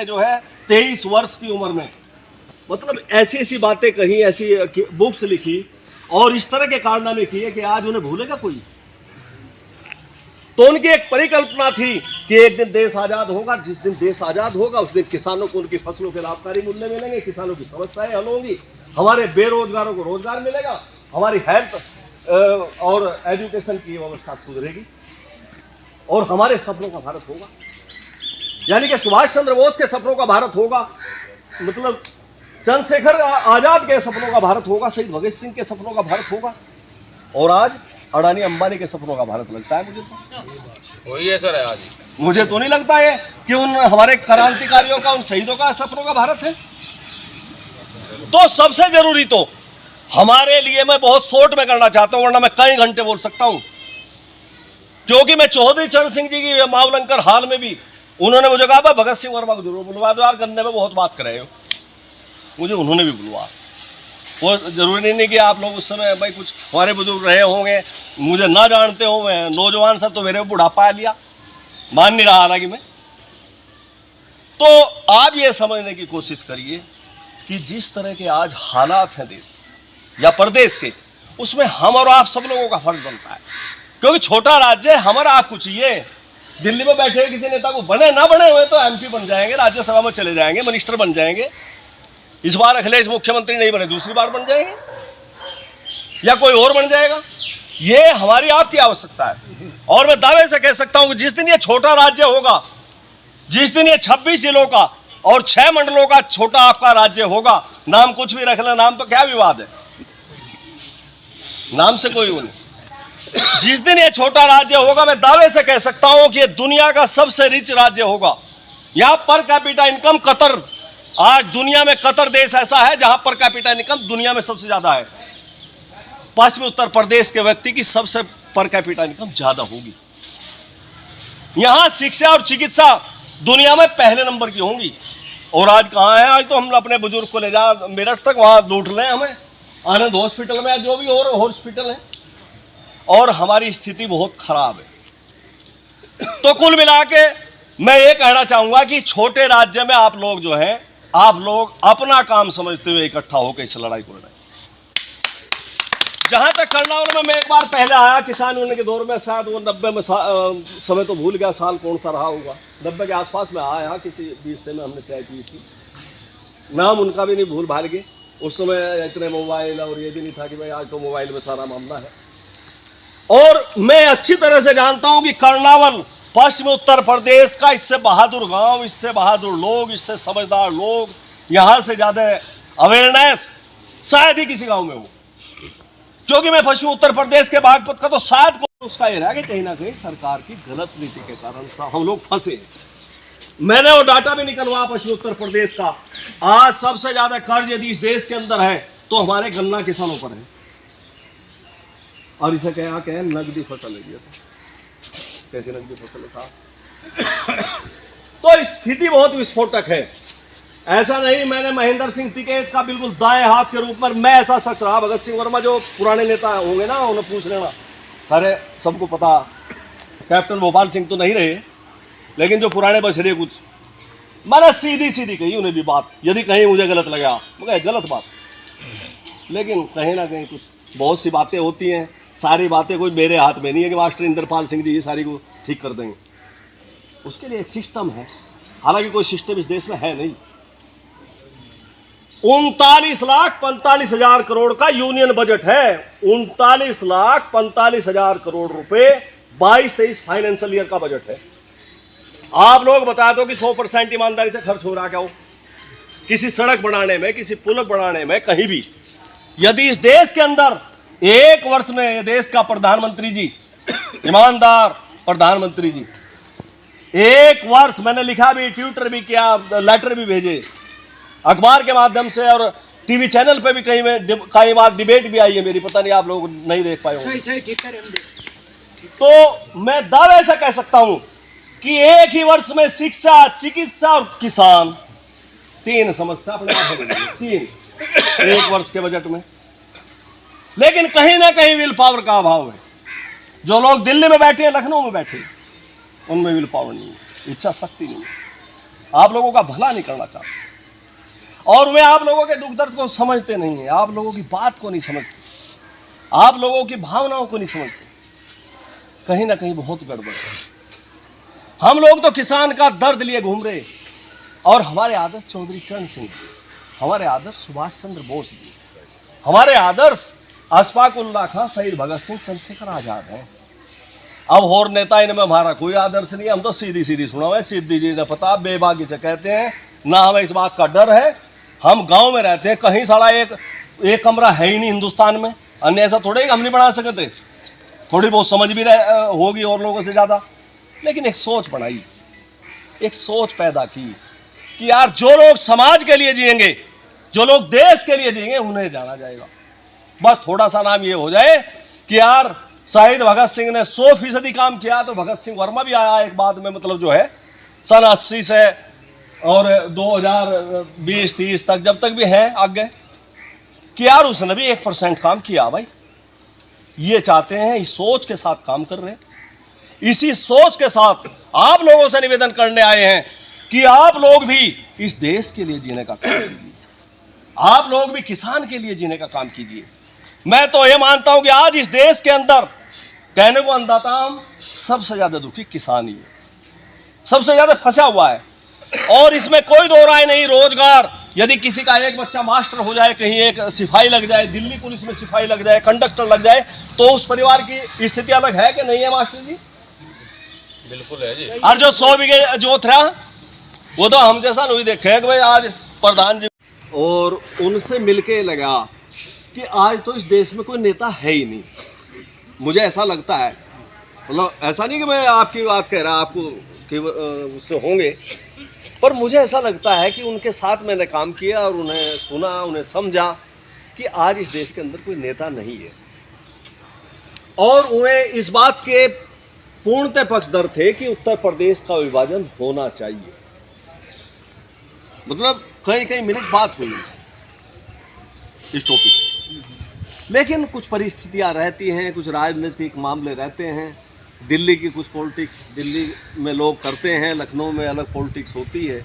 मैंने जो है 23 वर्ष की उम्र में, मतलब ऐसी ऐसी बातें कही, ऐसी बुक्स लिखी और इस तरह के कारनामे किए कि आज उन्हें भूलेगा कोई। तो उनकी एक परिकल्पना थी कि एक दिन देश आजाद होगा, जिस दिन देश आजाद होगा उस दिन किसानों को उनकी फसलों के लाभकारी मूल्य मिलेंगे, किसानों की समस्याएं हल होंगी, हमारे बेरोजगारों को रोजगार मिलेगा, हमारी हेल्थ और एजुकेशन की व्यवस्था सुधरेगी और हमारे सपनों का भारत होगा। यानी कि सुभाष चंद्र बोस के सपनों का भारत होगा, मतलब चंद्रशेखर आजाद के सपनों का भारत होगा, शहीद भगत सिंह के सपनों का भारत होगा, और आज अडानी अंबानी के सपनों का भारत लगता है मुझे। तो वही है सर, आज मुझे तो नहीं लगता है कि उन हमारे क्रांतिकारियों का, उन शहीदों का सपनों का भारत है। तो सबसे जरूरी तो हमारे लिए, मैं बहुत शॉर्ट में करना चाहता हूं वरना मैं कई घंटे बोल सकता हूं, क्योंकि मैं चौधरी चरण सिंह जी की मावलंकर हाल में भी उन्होंने मुझे कहा भगत सिंह वर्मा को जरूर बुलवा दो यार, गन्ने में बहुत बात कर रहे हो। मुझे उन्होंने भी बुलवा, वो जरूरी नहीं कि आप लोग उस समय भाई कुछ हमारे बुजुर्ग रहे होंगे, मुझे ना जानते हो, मैं नौजवान सा तो मेरे बुढ़ापा लिया, मान नहीं रहा हालांकि मैं। तो आप ये समझने की कोशिश करिए कि जिस तरह के आज हालात हैं देश या प्रदेश के, उसमें हम और आप सब लोगों का फर्ज बनता है, क्योंकि छोटा राज्य है, हमारा आपको चाहिए। दिल्ली में बैठे किसी नेता को बने ना बने हुए तो एमपी बन जाएंगे, राज्यसभा में चले जाएंगे, मिनिस्टर बन जाएंगे। इस बार अखिलेश मुख्यमंत्री नहीं बने, दूसरी बार बन जाएंगे या कोई और बन जाएगा। ये हमारी आपकी आवश्यकता है। और मैं दावे से कह सकता हूं कि जिस दिन ये छोटा राज्य होगा, जिस दिन ये 26 जिलों का और 6 मंडलों का छोटा आपका राज्य होगा, नाम कुछ भी रख ले, नाम तो क्या विवाद है, नाम से कोई वो नहीं। जिस दिन ये छोटा राज्य होगा, मैं दावे से कह सकता हूं कि ये दुनिया का सबसे रिच राज्य होगा। यहां पर कैपिटा इनकम कतर, आज दुनिया में कतर देश ऐसा है जहां पर कैपिटा इनकम दुनिया में सबसे ज्यादा है। पश्चिमी उत्तर प्रदेश के व्यक्ति की सबसे पर कैपिटा इनकम ज्यादा होगी। यहां शिक्षा और चिकित्सा दुनिया में पहले नंबर की होंगी। और आज कहां है, आज तो हम अपने बुजुर्ग को ले जा मेरठ तक, वहां लूट लें हमें, आनंद हॉस्पिटल में, जो भी और हॉस्पिटल है, और हमारी स्थिति बहुत खराब है। तो कुल मिला के मैं ये कहना चाहूंगा कि छोटे राज्य में आप लोग जो हैं, आप लोग अपना काम समझते हुए इकट्ठा होकर इस लड़ाई को लड़ें। जहां तक कर्नावल में मैं एक बार पहले आया किसान यूनियन के दौर में, शायद वो 90 में समय तो भूल गया साल कौन सा रहा होगा, 90 के आसपास में आया, किसी बीच से में हमने चाय पी थी, नाम उनका भी नहीं भूल भाल गए। उस समय इतने मोबाइल और ये भी नहीं था कि भाई आज तो मोबाइल में सारा मामला है। और मैं अच्छी तरह से जानता हूं कि कर्नावल पश्चिम उत्तर प्रदेश का इससे बहादुर गांव, इससे बहादुर लोग, इससे समझदार लोग, यहां से ज्यादा अवेयरनेस शायद ही किसी गांव में हो। क्योंकि मैं पश्चिम उत्तर प्रदेश के बागपत का तो शायद को उसका ये रहा कि कहीं ना कहीं सरकार की गलत नीति के कारण हम लोग फंसे। मैंने वो डाटा भी निकलवा पश्चिम उत्तर प्रदेश का, आज सबसे ज्यादा कर्ज यदि इस देश के अंदर है तो हमारे गन्ना किसानों पर है, और इसे क्या कहें, नकदी फसल है। कैसी नकदी फसल है साहब? तो स्थिति बहुत विस्फोटक है। ऐसा नहीं, मैंने महेंद्र सिंह टिकैत का बिल्कुल दाएं हाथ के रूप में मैं ऐसा शख्स रहा। भगत सिंह वर्मा जो पुराने नेता होंगे ना, उन्हें पूछ लेना, सारे सबको पता। कैप्टन भोपाल सिंह तो नहीं रहे, लेकिन जो पुराने बछड़े कुछ, मैंने सीधी सीधी कही उन्हें भी बात, यदि कहीं मुझे गलत लगा, मगर गलत बात, लेकिन कहीं ना कहीं कुछ बहुत सी बातें होती हैं। सारी बातें कोई मेरे हाथ में नहीं है कि मास्टर इंद्रपाल सिंह जी ये सारी को ठीक कर देंगे। उसके लिए एक सिस्टम है, हालांकि कोई सिस्टम इस देश में है नहीं। 39,45,000 करोड़ का यूनियन बजट है, 39,45,000 करोड़ रुपए 22-23 फाइनेंशियल ईयर का बजट है। आप लोग बता दो कि 100% ईमानदारी से खर्च हो रहा क्या हो, किसी सड़क बनाने में, किसी पुल बनाने में, कहीं भी। यदि इस देश के अंदर एक वर्ष में देश का प्रधानमंत्री जी, ईमानदार प्रधानमंत्री जी, एक वर्ष, मैंने लिखा भी, ट्विटर भी किया, लेटर भी भेजे, अखबार के माध्यम से, और टीवी चैनल पे भी कई बार डिबेट भी आई है मेरी, पता नहीं आप लोग नहीं देख पाए होंगे। तो मैं दावे से कह सकता हूं कि एक ही वर्ष में शिक्षा, चिकित्सा और किसान, 3 समस्या अपने आप हो गई, 3 एक वर्ष के बजट में। लेकिन कहीं ना कहीं विल पावर का अभाव है। जो लोग दिल्ली में बैठे हैं, लखनऊ में बैठे हैं, उनमें विल पावर नहीं है, इच्छा शक्ति नहीं है। आप लोगों का भला नहीं करना चाहते, और वे आप लोगों के दुख दर्द को समझते नहीं हैं, आप लोगों की बात को नहीं समझते, आप लोगों की भावनाओं को नहीं समझते। कहीं ना कहीं बहुत गड़बड़ है। हम लोग तो किसान का दर्द लिए घूम रहे, और हमारे आदर्श चौधरी चरण सिंह, हमारे आदर्श सुभाष चंद्र बोस जी, हमारे आदर्श अशफाक उल्लाह खां, शहीद भगत सिंह, चंद्रशेखर आजाद हैं। अब और नेता इनमें हमारा कोई आदर्श नहीं है, हम तो सीधी सीधी सुना हुआ है, सिद्धि जी ने पता, बेबाकी से कहते हैं ना, हमें इस बात का डर है। हम गांव में रहते हैं, कहीं साला एक कमरा है ही नहीं हिंदुस्तान में, अन्य ऐसा थोड़े हम नहीं बना सकते, थोड़ी बहुत समझ भी होगी और लोगों से ज़्यादा, लेकिन एक सोच बनाई, एक सोच पैदा की कि यार जो लोग समाज के लिए जिएंगे, जो लोग देश के लिए जिएंगे, उन्हें जाना जाएगा। बस थोड़ा सा नाम ये हो जाए कि यार शहीद भगत सिंह ने 100% काम किया, तो भगत सिंह वर्मा भी आया एक बाद में, मतलब जो है सन 80 से और 2020-30 तक, जब तक भी है आगे, कि यार उसने भी 1% काम किया। भाई ये चाहते हैं, इस सोच के साथ काम कर रहे हैं, इसी सोच के साथ आप लोगों से निवेदन करने आए हैं कि आप लोग भी इस देश के लिए जीने का काम कीजिए, आप लोग भी किसान के लिए जीने का काम कीजिए। मैं तो ये मानता हूं कि आज इस देश के अंदर कहने को अन्नदाता सबसे ज्यादा दुखी किसान ही है, सबसे ज्यादा फंसा हुआ है, और इसमें कोई दो राय नहीं। रोजगार, यदि किसी का एक बच्चा मास्टर हो जाए, कहीं एक सिपाही लग जाए, दिल्ली पुलिस में सिपाही लग जाए, कंडक्टर लग जाए, तो उस परिवार की स्थिति अलग है कि नहीं है मास्टर जी? बिल्कुल है जी। और जो 100 बीघे जोत रहा, वो तो हम जैसा नहीं देखे कि भाई आज प्रधान जी, और उनसे मिलके लगा कि आज तो इस देश में कोई नेता है ही नहीं। मुझे ऐसा लगता है, मतलब ऐसा नहीं कि मैं आपकी बात कह रहा, आपको कि उससे होंगे, पर मुझे ऐसा लगता है कि उनके साथ मैंने काम किया और उन्हें सुना, उन्हें समझा कि आज इस देश के अंदर कोई नेता नहीं है, और उन्हें इस बात के पूर्णतः पक्षधर थे कि उत्तर प्रदेश का विभाजन होना चाहिए। मतलब कहीं कहीं मिनट बात हुई इस टॉपिक, लेकिन कुछ परिस्थितियां रहती हैं, कुछ राजनीतिक मामले रहते हैं, दिल्ली की कुछ पॉलिटिक्स दिल्ली में लोग करते हैं, लखनऊ में अलग पॉलिटिक्स होती है,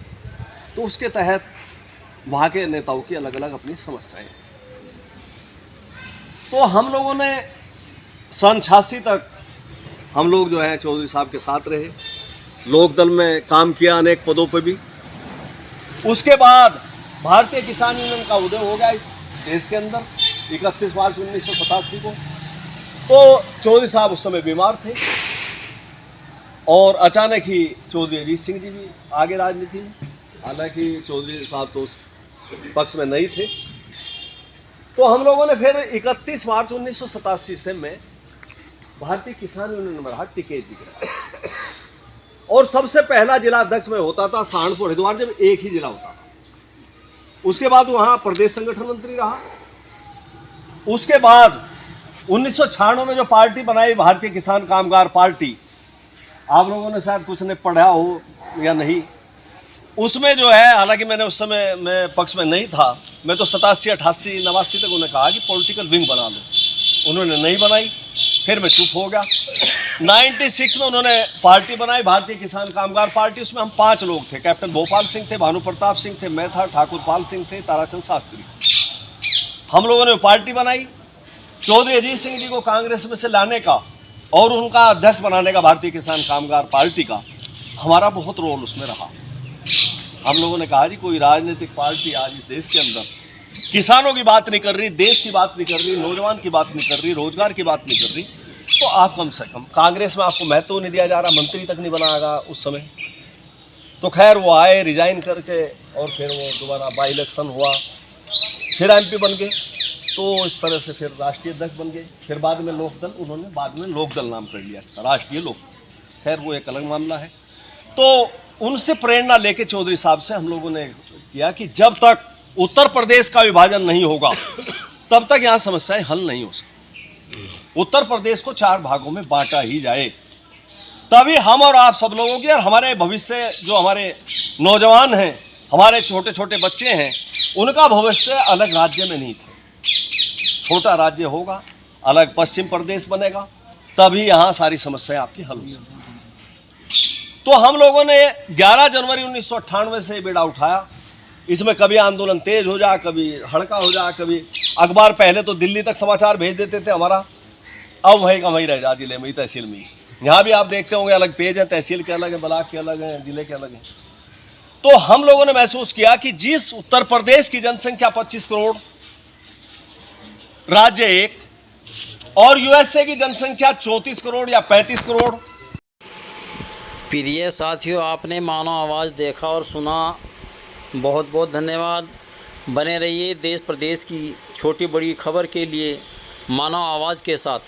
तो उसके तहत वहाँ के नेताओं की अलग अलग अपनी समस्याएं। तो हम लोगों ने सन 86 तक हम लोग जो है चौधरी साहब के साथ रहे, लोकदल में काम किया अनेक पदों पर भी। उसके बाद भारतीय किसान यूनियन का उदय हो गया इस देश के अंदर 31 मार्च 1987 को। तो चौधरी साहब उस समय बीमार थे, और अचानक ही चौधरी अजीत सिंह जी भी आगे राजनीति में, हालांकि चौधरी साहब तो उस पक्ष में नहीं थे। तो हम लोगों ने फिर 31 मार्च 1987 से मैं भारतीय किसान यूनियन में रहा टिकैत जी के साथ, और सबसे पहला जिला अध्यक्ष में होता था सहारनपुर हरिद्वार, जब एक ही जिला होता था। उसके बाद वहाँ प्रदेश संगठन मंत्री रहा। उसके बाद 1996 में जो पार्टी बनाई भारतीय किसान कामगार पार्टी, आप लोगों ने शायद कुछ ने पढ़ा हो या नहीं, उसमें जो है, हालांकि मैंने उस समय मैं पक्ष में नहीं था, मैं तो 87, 88, 89 तक उन्होंने कहा कि पॉलिटिकल विंग बना लो, उन्होंने नहीं बनाई, फिर मैं चुप हो गया। 96 में उन्होंने पार्टी बनाई भारतीय किसान कामगार पार्टी, उसमें हम 5 लोग थे, कैप्टन भोपाल सिंह थे, भानु प्रताप सिंह थे, मैं था, ठाकुर पाल सिंह थे, ताराचंद शास्त्री। हम लोगों ने पार्टी बनाई, चौधरी अजीत सिंह जी को कांग्रेस में से लाने का और उनका अध्यक्ष बनाने का भारतीय किसान कामगार पार्टी का हमारा बहुत रोल उसमें रहा। हम लोगों ने कहा जी कोई राजनीतिक पार्टी आज इस देश के अंदर किसानों की बात नहीं कर रही, देश की बात नहीं कर रही, नौजवान की बात नहीं कर रही, रोजगार की बात नहीं कर रही, तो आप कम से कम, कांग्रेस में आपको महत्व नहीं दिया जा रहा, मंत्री तक नहीं बनाएगा उस समय। तो खैर वो आए रिजाइन करके, और फिर वो दोबारा बाई इलेक्शन हुआ, फिर MP बन गए, तो इस तरह से फिर राष्ट्रीय अध्यक्ष बन गए। फिर बाद में लोकदल, उन्होंने बाद में लोकदल नाम कर लिया इसका, राष्ट्रीय लोक, खैर वो एक अलग मामला है। तो उनसे प्रेरणा लेके चौधरी साहब से हम लोगों ने किया कि जब तक उत्तर प्रदेश का विभाजन नहीं होगा तब तक यहाँ समस्याएं हल नहीं हो सकती। उत्तर प्रदेश को 4 भागों में बांटा ही जाए, तभी हम और आप सब लोगों की और हमारे भविष्य, जो हमारे नौजवान हैं, हमारे छोटे छोटे बच्चे हैं, उनका भविष्य अलग राज्य में नहीं थे। छोटा राज्य होगा, अलग पश्चिम प्रदेश बनेगा, तभी यहाँ सारी समस्याएं आपकी हल हो सकती। तो हम लोगों ने 11 जनवरी 1998 से बेड़ा उठाया। इसमें कभी आंदोलन तेज हो जाए, कभी हड़का हो जाए, कभी अखबार पहले तो दिल्ली तक समाचार भेज देते थे हमारा, अब वहीं का वहीं रह जा, जिले में, तहसील में। यहाँ भी आप देखते होंगे अलग पेज है, तहसील के अलग है, ब्लॉक के अलग है, जिले के अलग है। तो हम लोगों ने महसूस किया कि जिस उत्तर प्रदेश की जनसंख्या 25 करोड़, राज्य एक, और यूएसए की जनसंख्या 34 करोड़ या 35 करोड़। प्रिय साथियों, आपने मानव आवाज़ देखा और सुना। बहुत बहुत धन्यवाद। बने रहिए देश प्रदेश की छोटी बड़ी खबर के लिए मानव आवाज़ के साथ।